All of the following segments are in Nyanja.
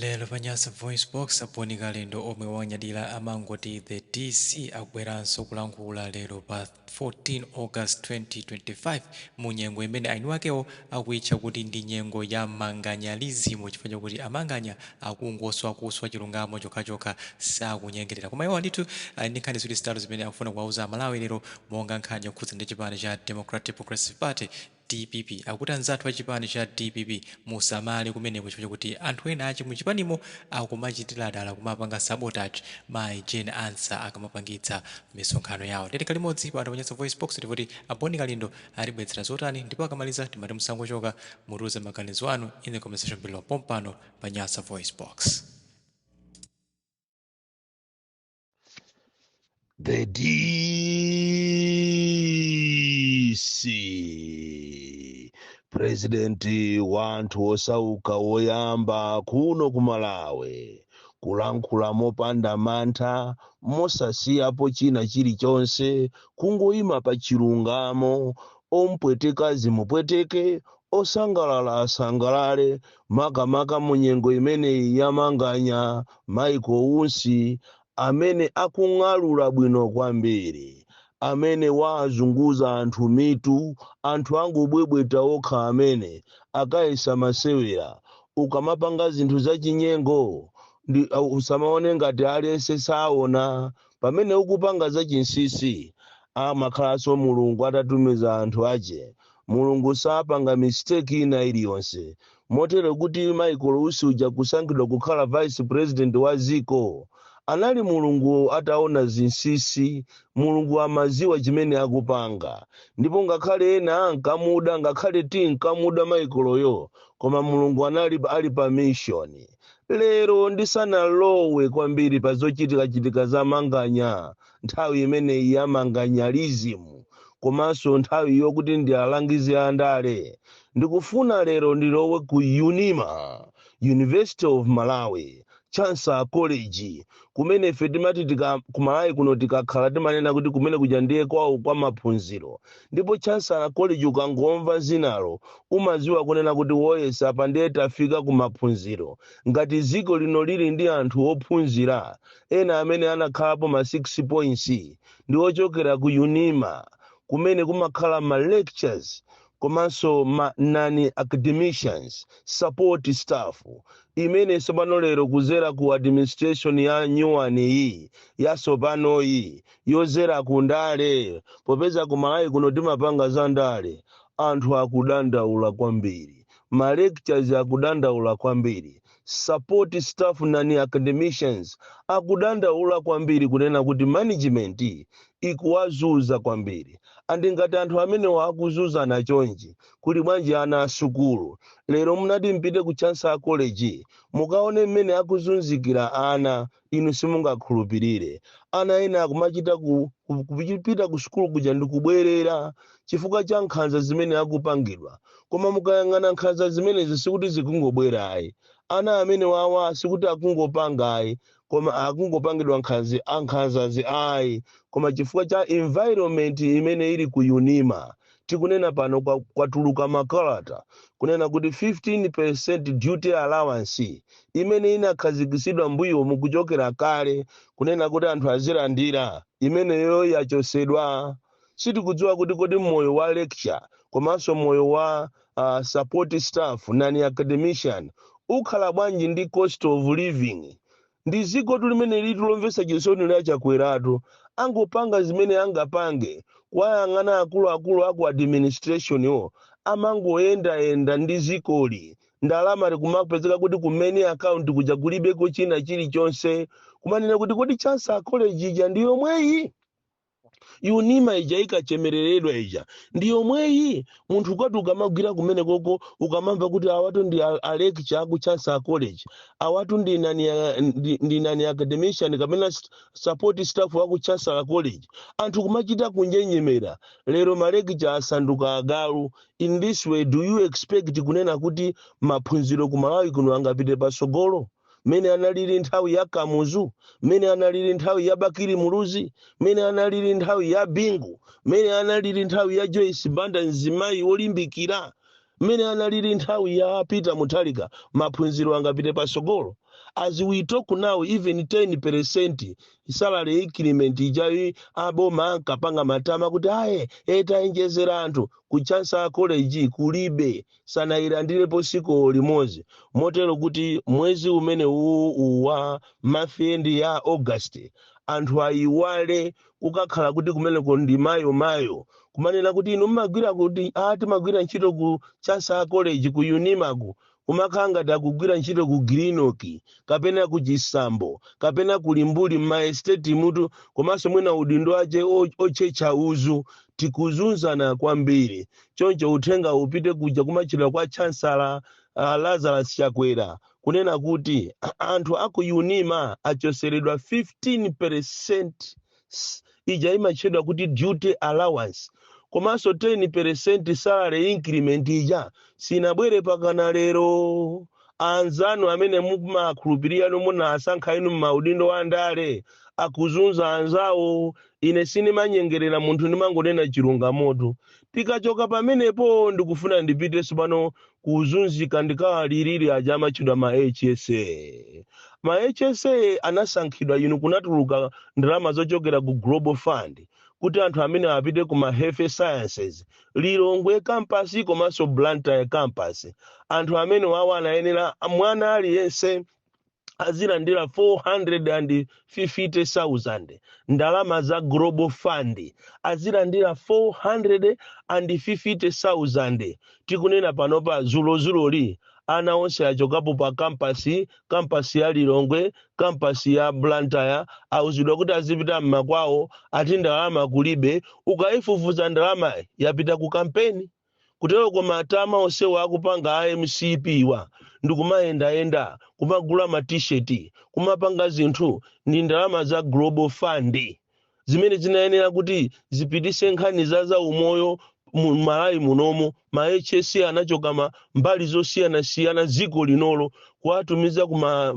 Lero panyasa voice box aponika lendo omwe wanyadira amangoti the DC akubweranso kulankhula lero pa 14 August 2025 mu nyengo imene aini wakewo akuitcha kuti ndi nyengo ya manganyalizimo chifukwa chakuti amanganya akungoswakuswa chilungamo chokhachokha sakunyengerera koma iwo ndithu ali ndi nkhani zoti zitatu zimene akufuna kuwauza Amalawi lero monga nkhani yokhudza ndi chipani cha Democratic Progressive Party DPP akuti anzathu a chipani cha DPP musamale kumeneko chifukwa chakuti anthu ena achi mu chipanimo akumachitira dala kumapanga sabotage my Jane Ansah akamapangitsa misonkhano yawo tete limodzi pa Panyasa voice box tifoti aponika lindo alibwetsera zotani ndipo akamaliza timati musangochoka mutuze maganizo anu in the conversation below pompano Panyasa voice box. The DC President wanthu osauka woyamba kuno ku Malawi kulankhula mopanda mantha mosasiyapo china chilichonse kungoyima pa chilungamo ompwetekazi mupweteke osangalala asangalale makamaka mu nyengo imeneyi yamanganya Michael Unsi amene akung'alula bwino kwambiri amene wazunguza anthu mitu anthu angobwebweta okha amene akayesa masewera ukamapanga zinthu zachinyengo usamaone ngati aliyense saona pamene ukupanga zachinsisi amakhalanso mulungu atatumiza anthu ache mulungu sapanga mistake ina iliyonse motero kuti Michael Unsi uja kusankhidwa kukhala vice president wa dziko anali mulungu ataona zinsisi mulungu amaziwa chimene akupanga ndipo ngakhale ena ankamuda ngakhale tinkamuda Michaelyo koma mulungu anali ali pa mission. Lero ndisanalowe kwambiri pa zochitika za manganya nthawi imene ya manganyalizimu komanso nthawi yokuti ndi alangizi andale ndikufuna lero ndilowe ku UNIMA University of Malawi Chancellor College kumene ife timati kumalawi kuno tikakhala timanena kuti kumene kuja ndiye kwawo kwa maphunziro ndipo Chancellor College ukangomva zinalo umaziwa kunena kuti woyesa apa ndiye tafika ku maphunziro ngati dziko lino lili ndi anthu ophunzira ena amene anakhalapo ma 6 points ndi ochokera ku UNIMA kumene kumakhala ma lectures komanso nani academicians support staff imene sopano lero kuzera ku administration ya nyuwani iyi yasopano iyi yozera ku ndale popeza ku Malawi kuno timapanga za ndale anthu akudandaula kwambiri ma lectures akudandaula kwambiri support staff nani academicians akudandaula kwambiri kunena kuti management ikuwazuza kwambiri andingati anthu amene wakuzuzana chonji kuli bwanji ana asukulu lero munati mpite ku Chancellor College mukaone mmene akuzunzikira ana inu simungakhulupirire ana ena akumachita kupita ku sukulu kuja ndikubwerera chifukwa cha nkhanza zimene akupangidwa koma mukayang'ana nkhanza zimene sikuti zikungobwera ayi ana amene wawa sikuti akungopanga ayi koma akungopangidwa nkhanzazi ayi koma chifukwa cha environment imene ili ku UNIMA tikunena pano kwatuluka makalata kunena kuti 15% duty allowance imene inakhazikisidwa mbuyo mukuchokera kale kunena kuti anthu azilandira imeneyo yachosedwa sitikudziwa kuti kodi moyo wa lecture komanso moyo wa support staff nani academician ukhala bwanji ndi cost of living ndi ziko tulimene litulomvesa chisoni la chakweratu angopanga zimene angapange kwayang'ana akuluakulu aku administration yo amangoyenda ndi zikoli ndalama likumapezeka kuti kumene account kuja kulibeko china chilichonse kumanena kuti kodi Chancellor College ija ndi yomweyi UNIMA ija ikachemereredwa ija ndi yomweyi munthu kwati ukamagwira kumene koko ukamamva kuti awatu ndi lecture aku Chancellor College awatu ndi nani academician kamena support staff aku Chancellor College anthu kumachita kunjenyemera lero ma lecture asanduka agalu in this way do you expect kunena kuti maphunziro ku Malawi kuno angapite pasogolo mene analili nthawi ya Kamuzu mene analili nthawi ya Bakiri Muluzi mene analili nthawi ya Bingu mene analili nthawi ya Joyce Banda Nzimayi olimbikira mene analili nthawi ya Peter Mutharika maphunziro angapite pasogolo As we talk now, even 10% salary increment ijayi aboma ankapanga matama kuti aye etaenjezera anthu kuchansa college kulibe sanailandirepo siko limodzi motero kuti mwezi umene wa mafendi ya August anthu ayiwale kukakhala kuti kumeneko ndi mayo kumanena kuti inu mmagwira kuti timagwira ntchito ku chansa college ku unimaku kumakhanga takugwira ntchito ku Greenock kapena ku Chisambo kapena ku Limbuli m'maestate mutu komanso mwina udindo ache ochecha uzu tikuzunzana kwambiri choncho uthenga upite kuja kumachira kwa chancellor Lazarus Chakwera kunena kuti anthu aku Unima achoseredwa 15% ija imachedwa kuti duty allowance komanso 10% salary increment ija sinabwere pakana lero anzanu amene mumakhulupirira muna asankha inu m'maudindo wa ndale akuzunza anzawo ine sinimanyengerera munthu ndimangonena chilungamoto tikachoka pamenepo ndikufuna ndipiteso pano kuzunzika ndikawalirire aja amachedwa ma HSA. Ma HSA anasankhidwa inu kunatuluka ndalama zochokera ku Global Fund kuti anthu amene apite ku ma health sciences Lilongwe campus komanso Blantyre campus anthu amene wawo anayenera mwana aliyense azilandira 450,000 ndalama za Global Fund azilandira 450,000 tikunena panopa zulozuloli ana onse achokapo pa kampasi ya Lilongwe kampasi ya Blantyre auzidwa kuti azipita mmakwawo ati ndalama kulibe ukaifufuza ndalama yapita ku kampeni kutero koma atama onse wakupanga AMCP wa ndikumayenda kumagula ma t-shirt kumapanga zinthu ndi ndalama za Global Fund zimene zinayenera kuti zipitise nkhani za umoyo Malawi munomo ma HSA anachoka mbali zosiyana dziko linolo kuwatumiza kuma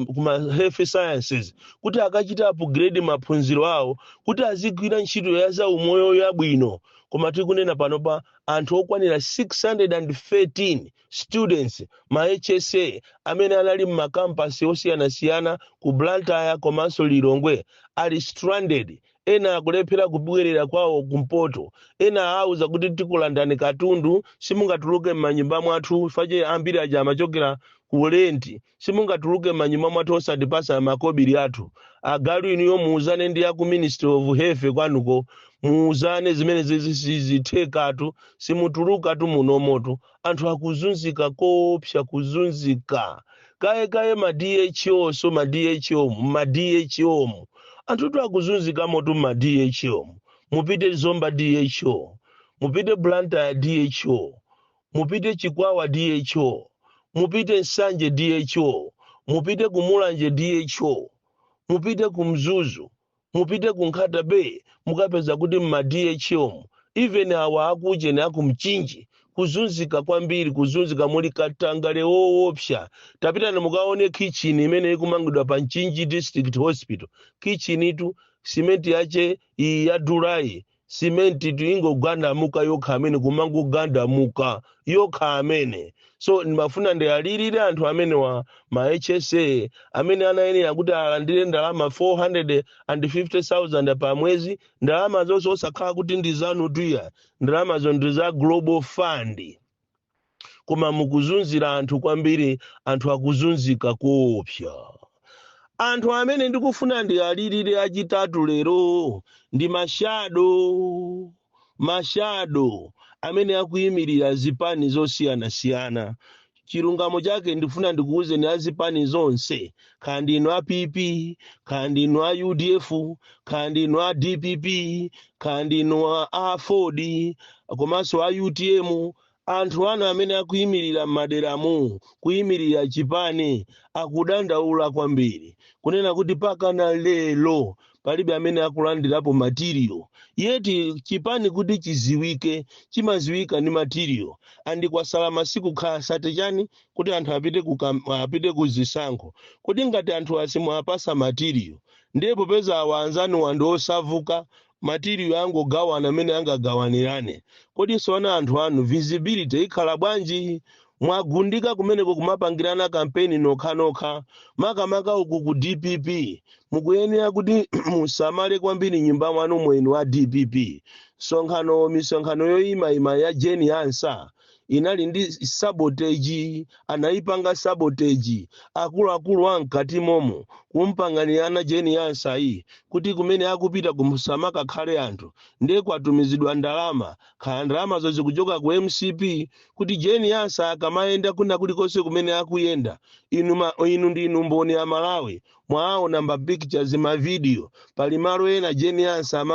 health sciences kuti akachita upgrade maphunziro awo kuti azigwira ntchito ya za umoyo yabwino koma tikunena panopa anthu okwanira 613 students ma HSA amene anali m'makampasi osiyana ku Blantyre komanso Lilongwe ali stranded ena akulephera kubwerera kwawo kumpoto ena auza kuti tikulandani katundu simungatuluke m'manyumba mwathu faje ambiri aja amachokera ku renti simungatuluke m'manyumba mwathu osatipasa makobiri athu agalu iniyo muuzane ndi ya ku Ministry of Health kwanuko muuzane zimene zithekatu simutuluka tu munomoto anthu akuzunzika kopsa kuzunzika kaye ma DHO so ma DHO anthu tu akuzunzika motu ma DHO mupite Zomba DHO mupite Blantyre DHO mupite Chikwawa DHO mupite Nsanje DHO mupite Kumulanje DHO mupite Kumzuzu mupite Kunkhata Bay mukapeza kuti ma DHO even awa akuje akumchinji kuzunzika kwambiri kuzunzika muli katangale woopsa tapita mukaone kitchen imene ikumangidwa pa Nchinji District Hospital kitchen itu simenti yache ya Durai simenti tu ingogandamuka yokha amene kumangogandamuka yokha amene so ndimafuna ndiyalirire anthu amene wa ma HSA amene anayenera kuti alandire ndalama 450,000 pa mwezi ndalama zonse osakhala kuti ndi zanu tuya ndalama zo ndi za Global Fund koma mukuzunzira anthu kwambiri anthu akuzunzika kopsa anthu amene ndikufuna ndiyalirire achitatu lero ndi mashado amene akuyimirira zipani zosiyana chilungamo chake ndifuna ndikuuze ni azipani zonse kandi ino APP kandi ino UDF kandi ino DPP kandi ino A4D komanso UTM anthu ana amene akuyimirira maderamu kuyimirira chipani akudandaula kwambiri kunena kuti pakana lelo palibe amene akulandirapo material yeti chipani kuti chiziwike chimaziwika ni material andi kwasala masiku khasate chani kuti anthu apite kuzisankho kuti ngati anthu asimwapasa material ndipo peza awanzani wando osavuka material angogawana amene angagawanirane kodi sona anthu anu visibility ikhala bwanji mwagundika kumeneko kumapangirana kampeni nokha makamaka uku ku DPP mukuyenera kuti musamale kwambiri nyumba mwanu mwenu wa DPP. Misonkhano yoyimayima ya Jane Yansa inali ndi sabotage, anayipanga sabotage akuluakulu amkati momo kumpanganirana Jane Yansa iyi kuti kumene akupita kumusamaka khale anthu ndiye kwatumizidwa ndalama, khala ndalamazo zikuchoka ku MCP kuti Jane Yansa akamayenda kuna kulikonse kumene akuyenda. Inu ndinu mboni ya Malawi mwaona pictures ma video pali malo ena Jane Yansa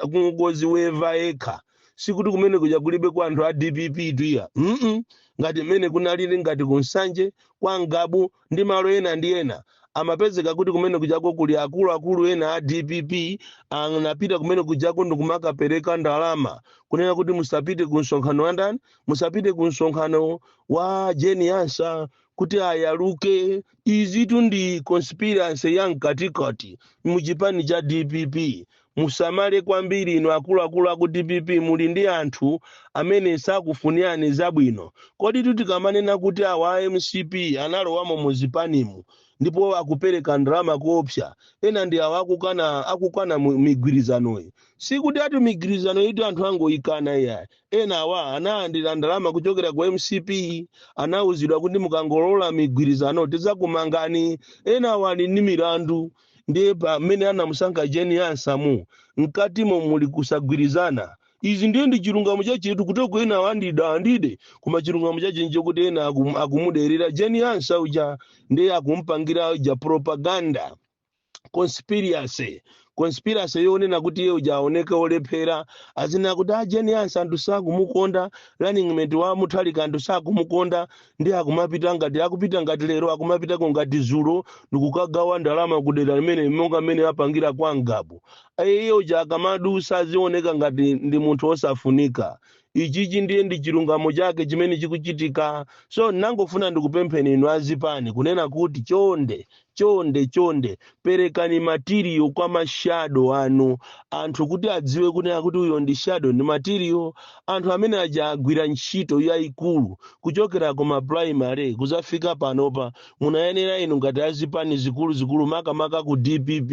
akungozi weva ekha sikuti kumene kuja kulibe kwa anthu a DPP tuya ngati mene kunalili ngati kunsanje kwa Ngabu ndi malo ena ndi ena amapezeka kuti kumene kujako kuli akulu ena a DPP anapita kumene kujako ndikumakapereka ndalama kunena kuti musapite ku msonkhano wa ndani, musapite ku msonkhano wa Jane Yansa kuti ayaluke. Izitu ndi conspiracy ya mkatikati muchipani cha DPP. Musamale kwambiri ino akuluakulu aku DPP muli ndi anthu amene sakufuniani zabwino. Kodi tutikamane kuti awa MCP analowamo muzipanimu ndipo akupereka ndalama kuopsa ena ndi awa akukana migwirizanoyi. Sikuti ati migwirizano itu anthu angoyikana iya. Ena awa analandira ndalama kuchokera ku MCP, anauzidwa kuti mukangolola migwirizano tizakumangani. Ena awa ali ndi milandu ndiye pamene anamusankha Jane Yansa mkatimo muli kusagwirizana. Izi ndiye ndi chilungamo chachetu kuti ena wandide kuma chilungamo chachenje kuti ena akumuderera Jane Yansa uja ndiye akumpangira uja propaganda conspiracy yonena kuti iye uja aoneka olephera azina kuti Jane Yansa anthu sakumukonda, running mate wa Mutharika anthu sakumukonda ndi akumapita ngati lero akumapita ngati zulo ndikukagawa ndalama kudera limene monga mmene apangira kwa Ngabu. Iye uja akamadusa azioneka ngati ndi munthu osafunika. Ichichi ndiye ndi chilungamo chake chimene chikuchitika. So nangofuna ndikupempheni inu azipani kunena kuti chonde perekani material kwa mashado anu anthu kuti adziwe kuti uyo ndi shadow ndi material. Anthu amene aja agwira ntchito yayikulu kuchokera kuma primary kuzafika panopa munayenera inu ngati azipani zikulu makamaka ku DPP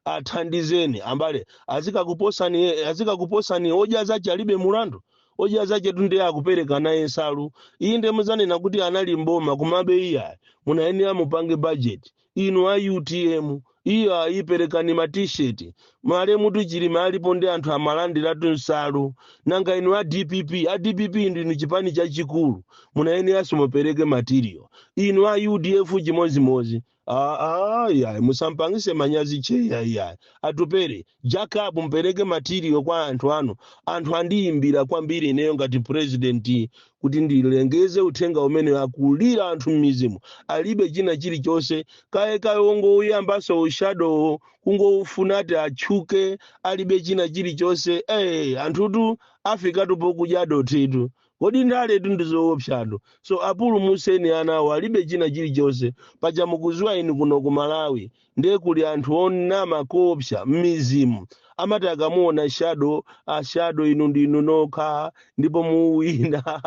athandizeni ambale azikakuposani oja zache alibe mulandu. Oja zache tunde akupereka naye nsalu. Inde muzanena kuti anali mboma kumabe iya munayenera mupange budget. Inu a UTM iyo ayiperekani ma t-shirt male mutu chilima alipo ndi anthu amalandira nsalu. Nanga inu a DPP ndinu chipani chachikulu munayenera mupereke material. Inu a UDF chimozimozi ya musampangise manyazi cheya atupere Jacob mpereke material kwa anthu anu. Anthu andiyimbira kwambiri ineyo ngati president kuti ndilengeze uthenga umene akulira anthu m'mizimu alibe china chilichonse kaye wongouyambaso ushadow kungofunati atchuke alibe china chilichonse. Anthutu afika pokudya dothetu kodi ndaletu ndizoopsado. So apulumuseni anawo alibe china chilichonse paja mukuziwa inu kuno ku Malawi ndiye kuli anthu onama koopsa m'mizimu amati akamuona shadow inu ndinu nokha ndipo muwina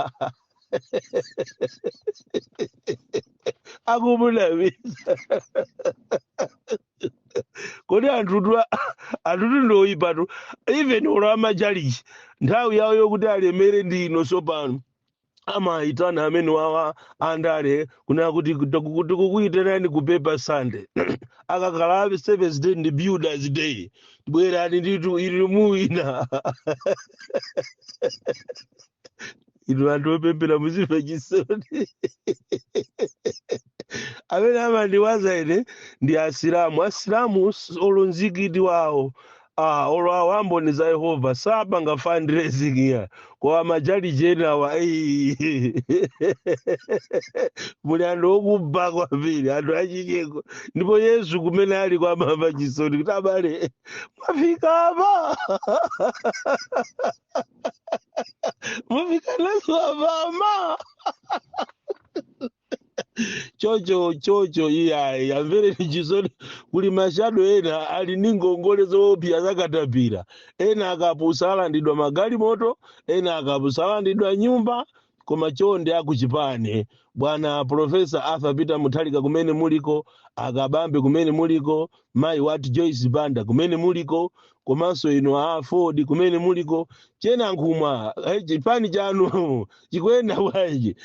akumunamisa kodi anthutu ndoyipatu even olo amajalichi nthawi yawo yokuti alemere ndino sopano amaitana amene wawa andale kuna kuti kukuitanani ku paper Sunday akakalabe Seventh Day ndi Builders Day bwerani nditu ili muwina inu anthu opempera muzive chisoni amene amandiwaza ine ndi asilamu olonzikiti wawo olo awo amboni za Yehova sapanga fundraising ya kwa majali jena wa muli anthu okubba kwambiri anthu achikeko ndipo Yesu kumene ali kwa mama chisoni kuti abale mwafika apa mwafika naso apa mama chocho iyayi yamvere chisoni kuli mashado ena ali ndi ngongole zoopsa zakatapira ena akapusa alandidwa magalimoto ena akapusa alandidwa nyumba koma chonde akuchipane bwana Profesa Arthur Peter Mutharika kumene muliko, akabambe kumene muliko, mayi wati Joyce Banda kumene muliko, komanso ino a Ford kumene muliko, chena nkhumwa chipani chanu chikuyenda bwanji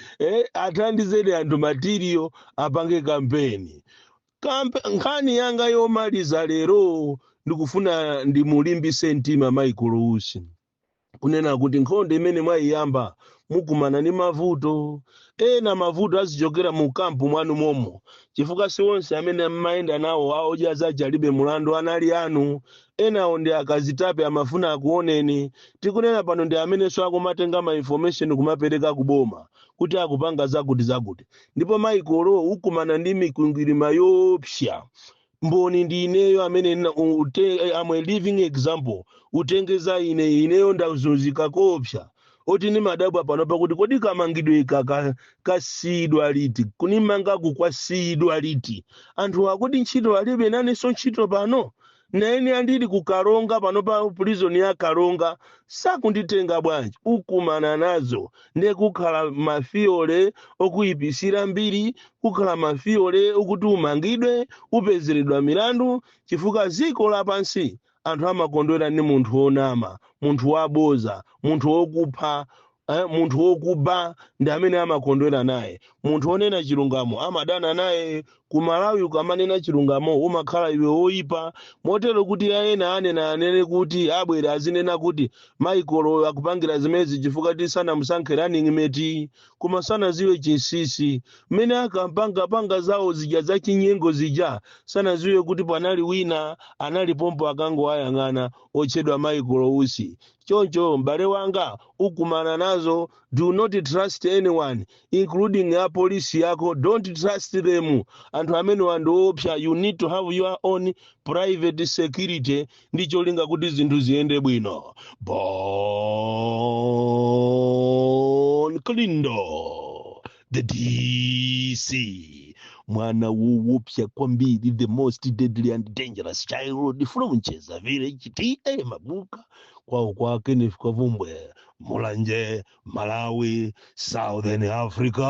athandizeni anthu material apange kampeni. Nkhani yanga yomaliza lero ndikufuna ndimulimbise mtima Michael Usi kunena kuti nkhondo imene mwayiyamba mukumana ndi mavuto ena, mavuto azichokera mu kampu mwanu momo, chifukwa si onse amene mmayenda nawo aodya zaja alibe mulandu anali anu, enawo ndi akazitape amafuna akuoneni. Tikunena pano ndi amenenso akumatenga ma information kumapereka kuboma kuti akupanga zakuti, ndipo Michael ukumana ndi mikwingwirima yopsa. Mboni ndi ineyo amene am a living example, utengeza ineyo ndazunzika kopsa oti ni madabwa pano pakuti kodi kamangidwe kasidwa liti kunimanga kukwasidwa liti anthu akuti ntchito alibe nanenso ntchito pano naene andili kukalonga pano pa prison ya Kalonga sakunditenga bwanji. Ukumana nazo nde kukhala mafiole okuyipisira mbiri, kukhala mafiole okuti umangidwe upezeredwa milandu, chifukwa ziko lapansi anthu amakondwera ni munthu wonama, munthu waboza, munthu wokupha, munthu wokuba ndi amene amakondwera naye. Munthu onena chilungamo amadana naye. Ku Malawi ukamanena chilungamo umakhala iwe woyipa, motero kuti ena anene kuti abwera azinena kuti Michael akupangira zimezi chifukwa tisana musankhe running mate, koma sana ziwe chinsisi mmene akampanga zawo zija za chinyengo zija, sana ziwe kuti panali wina anali pompo akangowayang'ana otchedwa Michael Usi. Choncho m'bale wanga ukumana nazo, do not trust anyone including a police yako, don't trust them. Anthu amene wandiopsa, you need to have your own private security, ndicho linga kuti zinthu ziyende bwino. Bon Klindo, the DC, mwana woopsa kwambiri, the most deadly and dangerous child from Cheza Village, T.A. Mabuka, kwa Kenneth Kavumbwe, Mulanje, Malawi, Southern Africa.